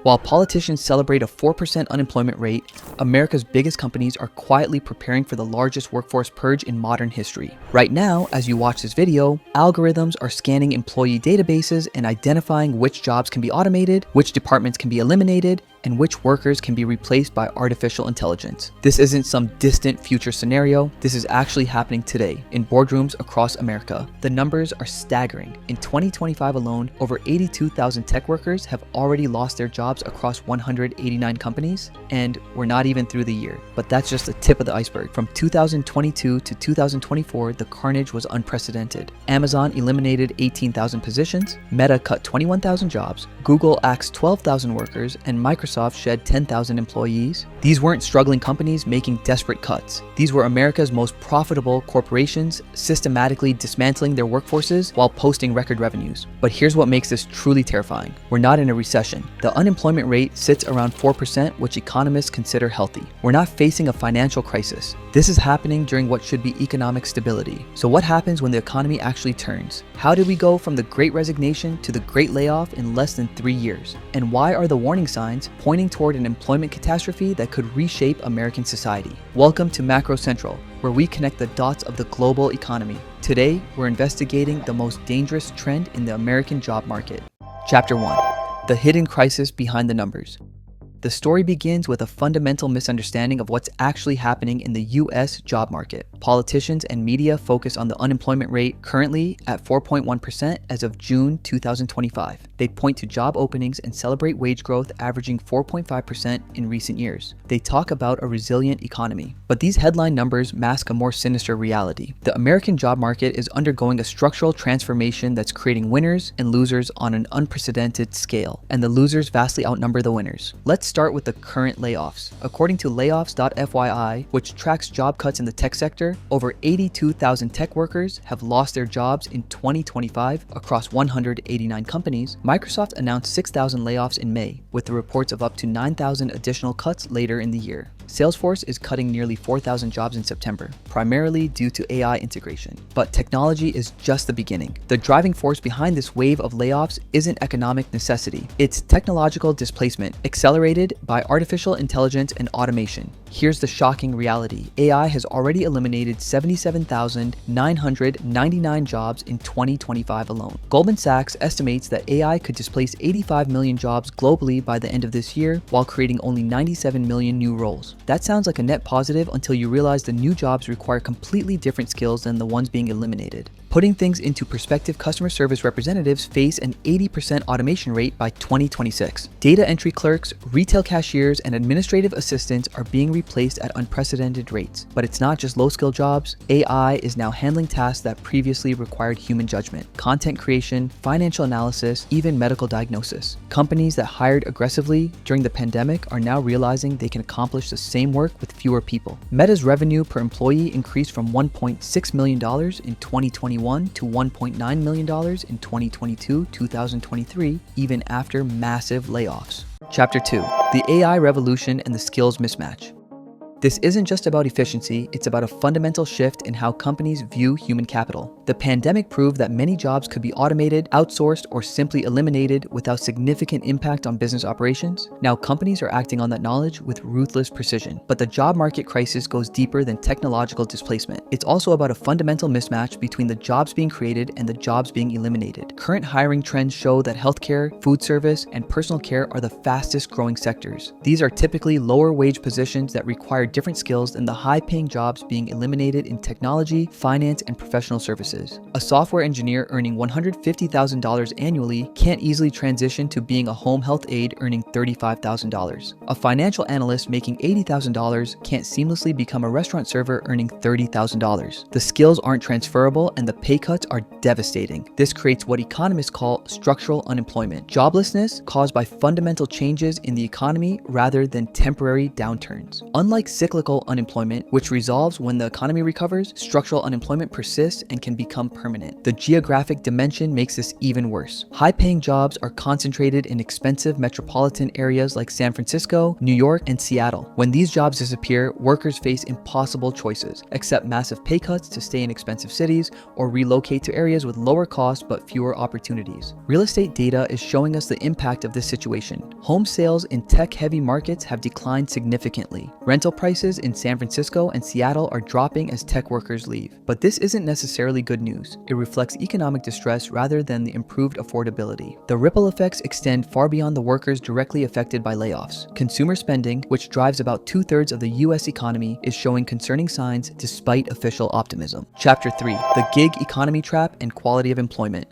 While politicians celebrate a 4% unemployment rate, America's biggest companies are quietly preparing for the largest workforce purge in modern history. Right now, as you watch this video, algorithms are scanning employee databases and identifying which jobs can be automated, which departments can be eliminated, and which workers can be replaced by artificial intelligence. This isn't some distant future scenario. This is actually happening today in boardrooms across America. The numbers are staggering. In 2025 alone, over 82,000 tech workers have already lost their jobs across 189 companies, and we're not even through the year. But that's just the tip of the iceberg. From 2022 to 2024, the carnage was unprecedented. Amazon eliminated 18,000 positions, Meta cut 21,000 jobs, Google axed 12,000 workers, and Microsoft shed 10,000 employees. These weren't struggling companies making desperate cuts. These were America's most profitable corporations systematically dismantling their workforces while posting record revenues. But here's what makes this truly terrifying. We're not in a recession. The unemployment rate sits around 4%, which economists consider healthy. We're not facing a financial crisis. This is happening during what should be economic stability. So what happens when the economy actually turns? How did we go from the Great Resignation to the Great Layoff in less than 3 years? And why are the warning signs pointing toward an employment catastrophe that could reshape American society? Welcome to Macro Central, where we connect the dots of the global economy. Today, we're investigating the most dangerous trend in the American job market. Chapter 1: The hidden crisis behind the numbers. The story begins with a fundamental misunderstanding of what's actually happening in the US job market. Politicians and media focus on the unemployment rate currently at 4.1% as of June 2025. They point to job openings and celebrate wage growth averaging 4.5% in recent years. They talk about a resilient economy. But these headline numbers mask a more sinister reality. The American job market is undergoing a structural transformation that's creating winners and losers on an unprecedented scale, and the losers vastly outnumber the winners. Let's start with the current layoffs. According to Layoffs.fyi, which tracks job cuts in the tech sector, over 82,000 tech workers have lost their jobs in 2025 across 189 companies. Microsoft announced 6,000 layoffs in May, with the reports of up to 9,000 additional cuts later in the year. Salesforce is cutting nearly 4,000 jobs in September, primarily due to AI integration. But technology is just the beginning. The driving force behind this wave of layoffs isn't economic necessity. It's technological displacement, accelerated by artificial intelligence and automation. Here's the shocking reality. AI has already eliminated 77,999 jobs in 2025 alone. Goldman Sachs estimates that AI could displace 85 million jobs globally by the end of this year, while creating only 97 million new roles. That sounds like a net positive until you realize the new jobs require completely different skills than the ones being eliminated. Putting things into perspective, customer service representatives face an 80% automation rate by 2026. Data entry clerks, retail cashiers, and administrative assistants are being replaced at unprecedented rates. But it's not just low-skill jobs. AI is now handling tasks that previously required human judgment: content creation, financial analysis, even medical diagnosis. Companies that hired aggressively during the pandemic are now realizing they can accomplish the same work with fewer people. Meta's revenue per employee increased from $1.6 million in 2021 to $1.9 million in 2022-2023, even after massive layoffs. Chapter 2: The AI Revolution and the Skills Mismatch. This isn't just about efficiency, it's about a fundamental shift in how companies view human capital. The pandemic proved that many jobs could be automated, outsourced, or simply eliminated without significant impact on business operations. Now companies are acting on that knowledge with ruthless precision. But the job market crisis goes deeper than technological displacement. It's also about a fundamental mismatch between the jobs being created and the jobs being eliminated. Current hiring trends show that healthcare, food service, and personal care are the fastest growing sectors. These are typically lower wage positions that require different skills than the high-paying jobs being eliminated in technology, finance, and professional services. A software engineer earning $150,000 annually can't easily transition to being a home health aide earning $35,000. A financial analyst making $80,000 can't seamlessly become a restaurant server earning $30,000. The skills aren't transferable and the pay cuts are devastating. This creates what economists call structural unemployment, joblessness caused by fundamental changes in the economy rather than temporary downturns. Unlike cyclical unemployment, which resolves when the economy recovers. Structural unemployment persists and can become permanent. The geographic dimension makes this even worse. High-paying jobs are concentrated in expensive metropolitan areas like San Francisco, New York, and Seattle. When these jobs disappear, workers face impossible choices: accept massive pay cuts to stay in expensive cities or relocate to areas with lower costs but fewer opportunities. Real estate data is showing us the impact of this situation. Home sales in tech-heavy markets have declined significantly. Rental prices in San Francisco and Seattle are dropping as tech workers leave. But this isn't necessarily good news. It reflects economic distress rather than the improved affordability. The ripple effects extend far beyond the workers directly affected by layoffs. Consumer spending, which drives about 2/3 of the US economy, is showing concerning signs despite official optimism. Chapter 3: The Gig Economy Trap and Quality of Employment.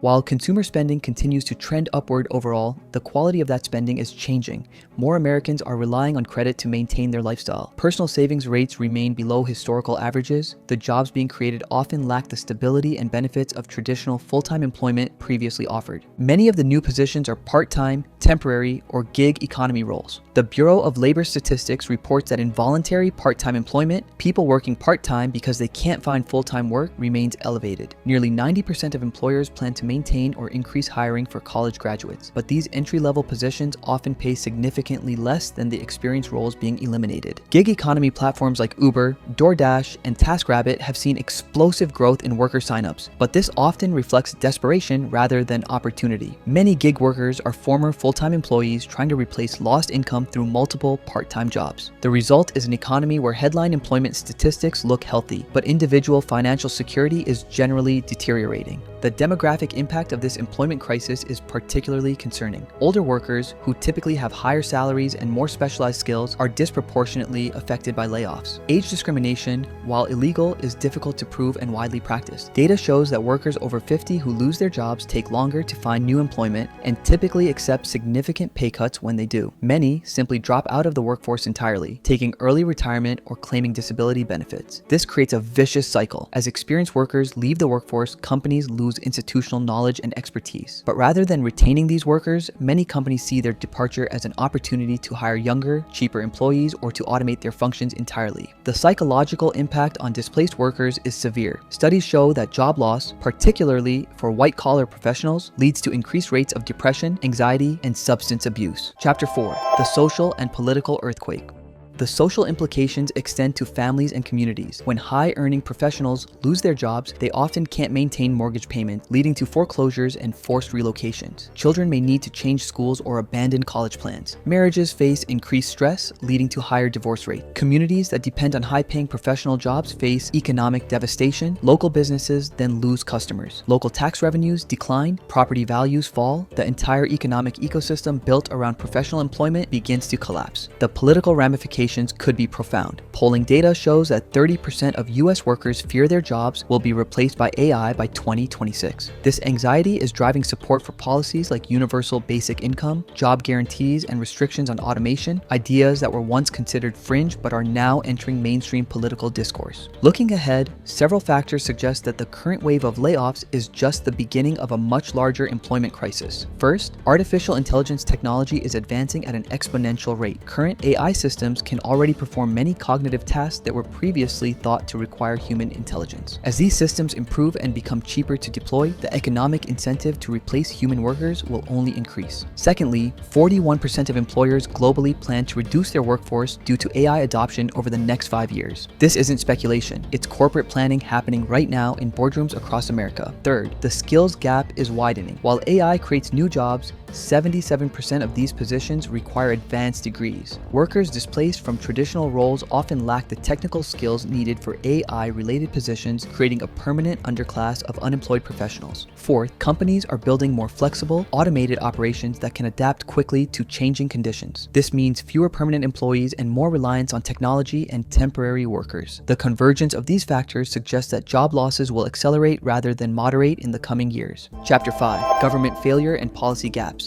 While consumer spending continues to trend upward overall, the quality of that spending is changing. More Americans are relying on credit to maintain their lifestyle. Personal savings rates remain below historical averages. The jobs being created often lack the stability and benefits of traditional full-time employment previously offered. Many of the new positions are part-time, temporary, or gig economy roles. The Bureau of Labor Statistics reports that in voluntary part-time employment, people working part-time because they can't find full-time work remains elevated. Nearly 90% of employers plan to maintain or increase hiring for college graduates, but these entry-level positions often pay significantly less than the experienced roles being eliminated. Gig economy platforms like Uber, DoorDash, and TaskRabbit have seen explosive growth in worker signups, but this often reflects desperation rather than opportunity. Many gig workers are former full-time employees trying to replace lost income through multiple part-time jobs. The result is an economy where headline employment statistics look healthy, but individual financial security is generally deteriorating. The demographic impact of this employment crisis is particularly concerning. Older workers, who typically have higher salaries and more specialized skills, are disproportionately affected by layoffs. Age discrimination, while illegal, is difficult to prove and widely practiced. Data shows that workers over 50 who lose their jobs take longer to find new employment and typically accept significant pay cuts when they do. Many simply drop out of the workforce entirely, taking early retirement or claiming disability benefits. This creates a vicious cycle. As experienced workers leave the workforce, companies lose institutional knowledge and expertise. But rather than retaining these workers, many companies see their departure as an opportunity to hire younger, cheaper employees or to automate their functions entirely. The psychological impact on displaced workers is severe. Studies show that job loss, particularly for white-collar professionals, leads to increased rates of depression, anxiety, and substance abuse. Chapter 4: The Social and Political Earthquake. The social implications extend to families and communities. When high-earning professionals lose their jobs, they often can't maintain mortgage payments, leading to foreclosures and forced relocations. Children may need to change schools or abandon college plans. Marriages face increased stress, leading to higher divorce rates. Communities that depend on high-paying professional jobs face economic devastation. Local businesses then lose customers. Local tax revenues decline, property values fall. The entire economic ecosystem built around professional employment begins to collapse. The political ramifications could be profound. Polling data shows that 30% of US workers fear their jobs will be replaced by AI by 2026. This anxiety is driving support for policies like universal basic income, job guarantees, and restrictions on automation, ideas that were once considered fringe but are now entering mainstream political discourse. Looking ahead, several factors suggest that the current wave of layoffs is just the beginning of a much larger employment crisis. First, artificial intelligence technology is advancing at an exponential rate. Current AI systems can already perform many cognitive tasks that were previously thought to require human intelligence. As these systems improve and become cheaper to deploy, the economic incentive to replace human workers will only increase. Secondly, 41% of employers globally plan to reduce their workforce due to AI adoption over the next 5 years. This isn't speculation, it's corporate planning happening right now in boardrooms across America. Third, the skills gap is widening. While AI creates new jobs, 77% of these positions require advanced degrees. Workers displaced from traditional roles often lack the technical skills needed for AI-related positions, creating a permanent underclass of unemployed professionals. Fourth, companies are building more flexible, automated operations that can adapt quickly to changing conditions. This means fewer permanent employees and more reliance on technology and temporary workers. The convergence of these factors suggests that job losses will accelerate rather than moderate in the coming years. Chapter 5: Government Failure and Policy Gaps.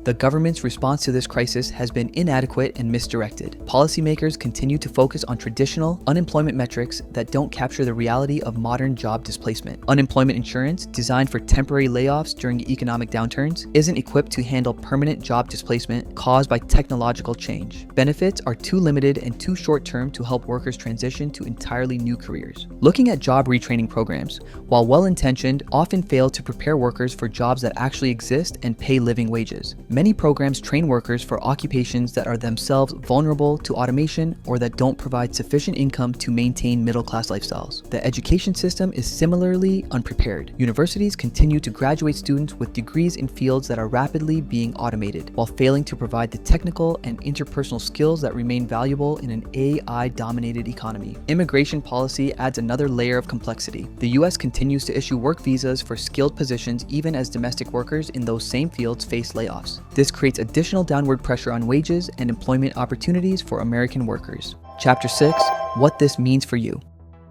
The government's response to this crisis has been inadequate and misdirected. Policymakers continue to focus on traditional unemployment metrics that don't capture the reality of modern job displacement. Unemployment insurance, designed for temporary layoffs during economic downturns, isn't equipped to handle permanent job displacement caused by technological change. Benefits are too limited and too short-term to help workers transition to entirely new careers. Looking at job retraining programs, while well-intentioned, often fail to prepare workers for jobs that actually exist and pay living wages. Many programs train workers for occupations that are themselves vulnerable to automation or that don't provide sufficient income to maintain middle-class lifestyles. The education system is similarly unprepared. Universities continue to graduate students with degrees in fields that are rapidly being automated, while failing to provide the technical and interpersonal skills that remain valuable in an AI-dominated economy. Immigration policy adds another layer of complexity. The U.S. continues to issue work visas for skilled positions even as domestic workers in those same fields face layoffs. This creates additional downward pressure on wages and employment opportunities for American workers. Chapter 6: What this means for you.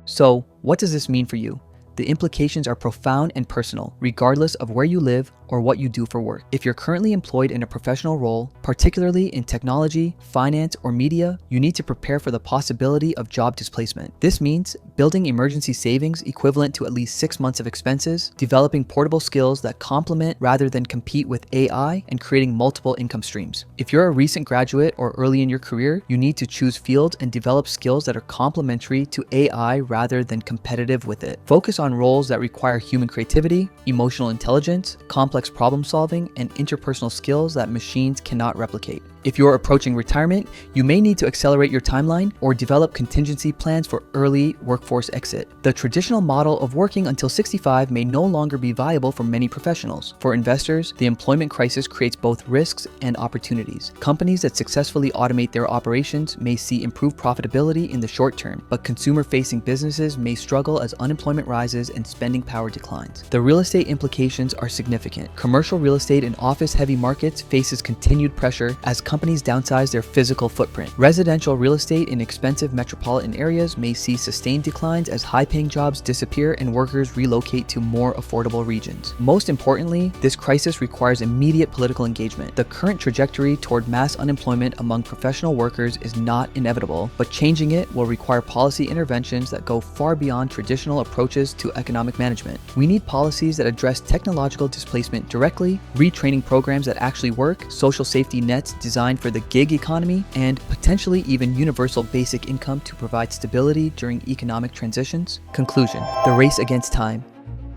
So, what does this mean for you? The implications are profound and personal, regardless of where you live or what you do for work. If you're currently employed in a professional role, particularly in technology, finance, or media, you need to prepare for the possibility of job displacement. This means building emergency savings equivalent to at least 6 months of expenses, developing portable skills that complement rather than compete with AI, and creating multiple income streams. If you're a recent graduate or early in your career, you need to choose fields and develop skills that are complementary to AI rather than competitive with it. Focus on roles that require human creativity, emotional intelligence, complex problem solving, and interpersonal skills that machines cannot replicate. If you're approaching retirement, you may need to accelerate your timeline or develop contingency plans for early workforce exit. The traditional model of working until 65 may no longer be viable for many professionals. For investors, the employment crisis creates both risks and opportunities. Companies that successfully automate their operations may see improved profitability in the short term, but consumer-facing businesses may struggle as unemployment rises and spending power declines. The real estate implications are significant. Commercial real estate in office-heavy markets faces continued pressure as companies downsize their physical footprint. Residential real estate in expensive metropolitan areas may see sustained declines as high-paying jobs disappear and workers relocate to more affordable regions. Most importantly, this crisis requires immediate political engagement. The current trajectory toward mass unemployment among professional workers is not inevitable, but changing it will require policy interventions that go far beyond traditional approaches to economic management. We need policies that address technological displacement directly, retraining programs that actually work, social safety nets designed for the gig economy, and potentially even universal basic income to provide stability during economic transitions. Conclusion: the race against time.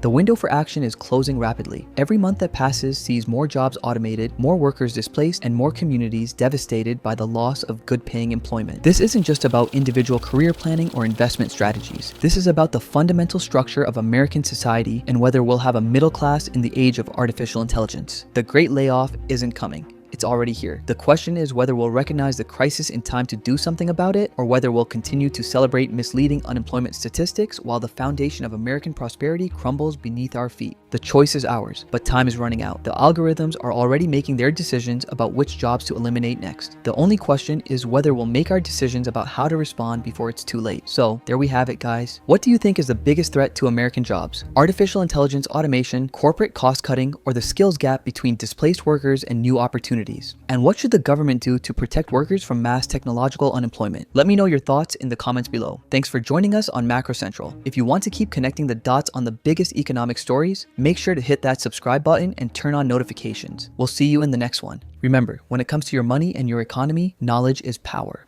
The window for action is closing rapidly. Every month that passes sees more jobs automated, more workers displaced, and more communities devastated by the loss of good-paying employment. This isn't just about individual career planning or investment strategies. This is about the fundamental structure of American society and whether we'll have a middle class in the age of artificial intelligence. The Great Layoff isn't coming. It's already here. The question is whether we'll recognize the crisis in time to do something about it, or whether we'll continue to celebrate misleading unemployment statistics while the foundation of American prosperity crumbles beneath our feet. The choice is ours, but time is running out. The algorithms are already making their decisions about which jobs to eliminate next. The only question is whether we'll make our decisions about how to respond before it's too late. So there we have it, guys. What do you think is the biggest threat to American jobs? Artificial intelligence automation, corporate cost cutting, or the skills gap between displaced workers and new opportunities? And what should the government do to protect workers from mass technological unemployment? Let me know your thoughts in the comments below. Thanks for joining us on Macro Central. If you want to keep connecting the dots on the biggest economic stories, make sure to hit that subscribe button and turn on notifications. We'll see you in the next one. Remember, when it comes to your money and your economy, knowledge is power.